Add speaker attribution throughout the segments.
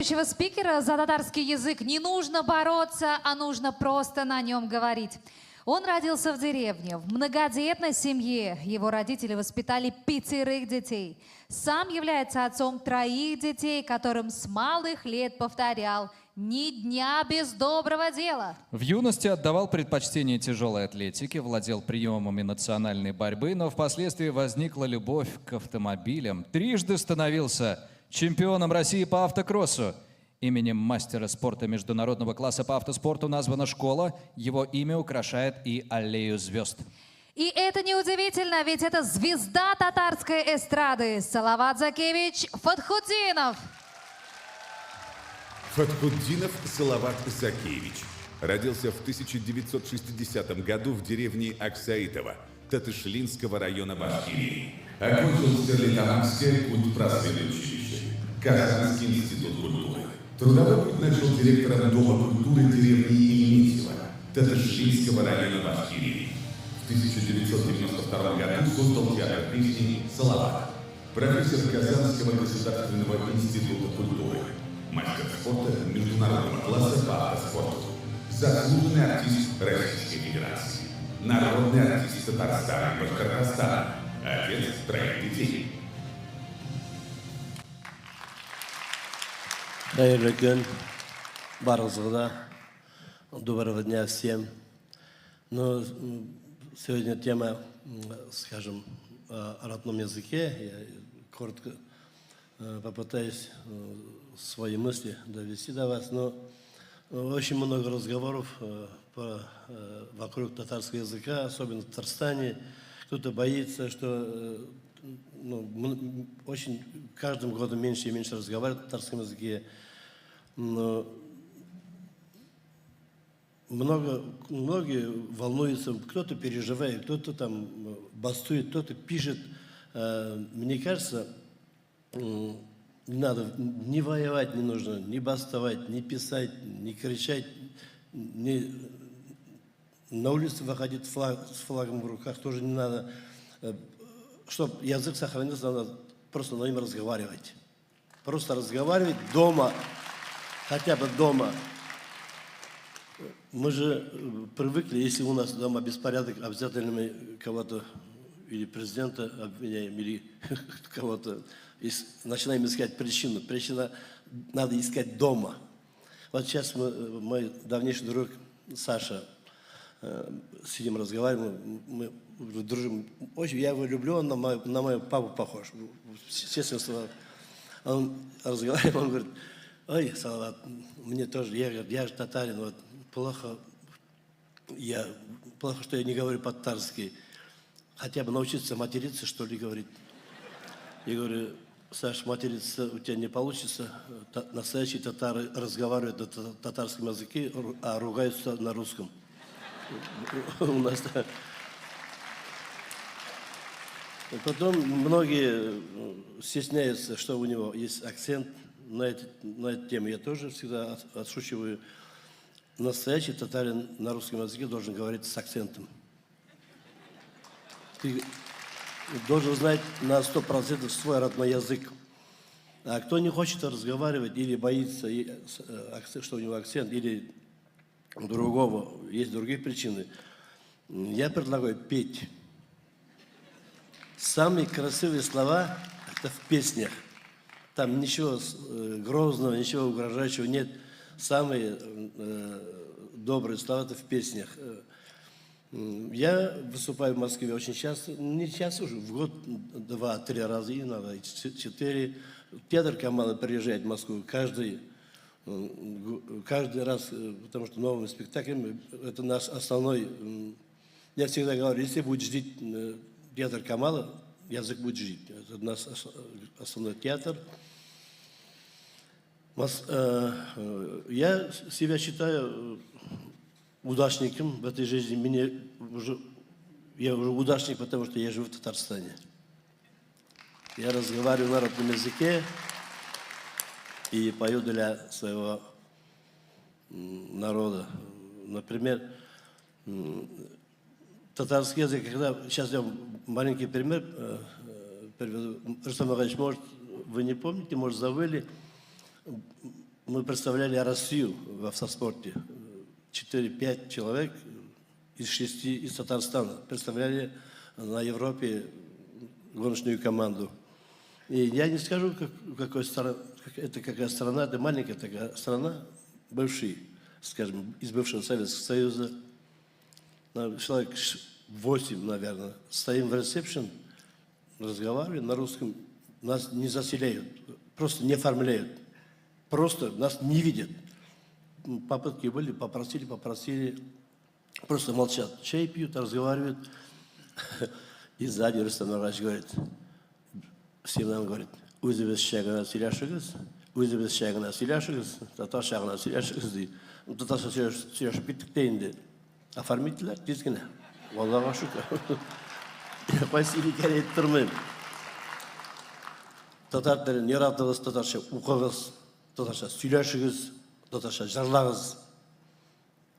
Speaker 1: Следующего спикера за татарский язык не нужно бороться, а нужно просто на нем говорить. Он родился в деревне, в многодетной семье. Его родители воспитали 5 детей. Сам является отцом 3 детей, которым с малых лет повторял: «Ни дня без доброго дела».
Speaker 2: В юности отдавал предпочтение тяжелой атлетике, владел приемами национальной борьбы, но впоследствии возникла любовь к автомобилям. 3 становился чемпионом России по автокроссу. Именем мастера спорта международного класса по автоспорту названа школа. Его имя украшает и аллею звезд.
Speaker 1: И это неудивительно, ведь это звезда татарской эстрады Салават Закевич Фатхуддинов.
Speaker 3: Фатхуддинов Салават Закевич родился в 1960 году в деревне Аксаитово Татышлинского района Башкирии. Окончил Стерлитамакское культпросветное училище, Казанский институт культуры. Трудовой путь начал директором Дома культуры деревни Ильметьево Татышлинского района Башкирии. В 1992 году создал театр песни «Салават». Профессор Казанского государственного института культуры. Мастер спорта международного класса по автоспорту. Заслуженный артист Российской Федерации. Народный артист Татарстана и Башкортостана. Отец 3 детей.
Speaker 4: Хайырлы күн барыңызға. Доброго дня всем. Но сегодня тема, скажем, о родном языке. Я коротко попытаюсь свои мысли довести до вас. Но очень много разговоров вокруг татарского языка, особенно в Татарстане. Кто-то боится, что очень каждым годом меньше и меньше разговаривают на татарском языке. Но многие волнуются, кто-то переживает, кто-то там бастует, кто-то пишет. Мне кажется, не надо, ни воевать не нужно, ни бастовать, ни писать, ни кричать, ни на улице выходить с флагом в руках тоже не надо. Чтобы язык сохранился, надо просто на нем разговаривать. Просто разговаривать дома, хотя бы дома. Мы же привыкли, если у нас дома беспорядок, обязательно мы кого-то, или президента обвиняем, или кого-то, начинаем искать причину. Причина надо искать дома. Вот сейчас мой давнейший друг Саша, сидим, разговариваем, мы дружим. Очень, я его люблю, он на моего папу похож. Естественно, он разговаривает, он говорит: ой, Салават, мне тоже, я же татарин, вот, плохо, что я не говорю по-татарски. Хотя бы научиться материться, что ли, говорит. Я говорю: Саш, материться у тебя не получится. Настоящие татары разговаривают на татарском языке, а ругаются на русском. У нас. Потом многие стесняются, что у него есть акцент на эту тему. Я тоже всегда отшучиваю. Настоящий татарин на русском языке должен говорить с акцентом. Ты должен знать на 100% свой родной язык. А кто не хочет разговаривать или боится, что у него акцент, или другого, есть другие причины, я предлагаю петь. Самые красивые слова – это в песнях. Там ничего грозного, ничего угрожающего нет. Самые добрые слова – это в песнях. Я выступаю в Москве очень часто, не часто уже, в год 2-3 раза, иногда 4. Театр Камала приезжает в Москву каждый раз, потому что новым спектаклем это наш основной. Я всегда говорю, если будет жить театр Камала, язык будет жить. Это наш основной театр. Я себя считаю удачником в этой жизни. Я уже удачник, потому что я живу в Татарстане. Я разговариваю на родном языке и пою для своего народа. Например, татарский язык, сейчас я маленький пример приведу. Рустам Иванович, может, вы не помните, может, забыли. мы представляли Россию в автоспорте. 4-5 человек из 6 из Татарстана представляли на Европе гоночную команду. И я не скажу, какая страна, это маленькая такая страна, бывший, скажем, из бывшего Советского Союза. Человек 8, наверное, стоим в ресепшн, разговариваем на русском, нас не заселяют, просто не оформляют, просто нас не видят. Попытки были, попросили, просто молчат, чай пьют, разговаривают. И сзади Рустам Нураевич говорит, всем нам говорит, өзі шагана сөйлешіңіз, татар шагана сөйлешіңіз дейді. Татарша сөйлешіп кеттік дейінде. Оформителер, тезгіне. Аллаға шүкір. Спасибо, керейт тұрмын. Татар тілін яратыңыз, татарша оқыңыз, татарша сөйлешіңіз, татарша жырлаңыз.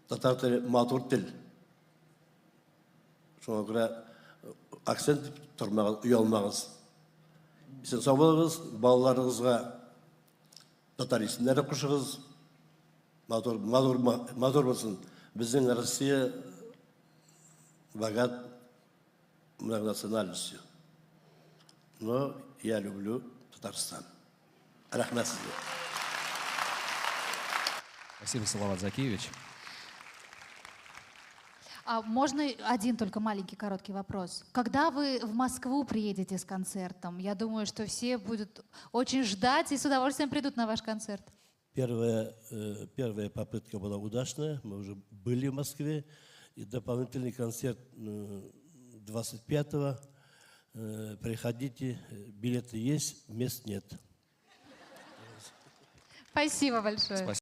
Speaker 4: Татар тілі матур тіл. Соңға күрә акцент тұрмағыз, ұялмағыз. Сен сау болыңыз, балаларыңызға татар есімдері қошыңыз, матур болсын. Біздің Россия богат многонациональностью. Но я люблю Татарстан. Рахмет сізге.
Speaker 2: Спасибо, Салават Закиевич.
Speaker 1: А можно один только маленький короткий вопрос? Когда вы в Москву приедете с концертом? Я думаю, что все будут очень ждать и с удовольствием придут на ваш концерт.
Speaker 4: Первая попытка была удачная. Мы уже были в Москве. И дополнительный концерт 25-го. Приходите, билеты есть, мест нет.
Speaker 1: Спасибо большое.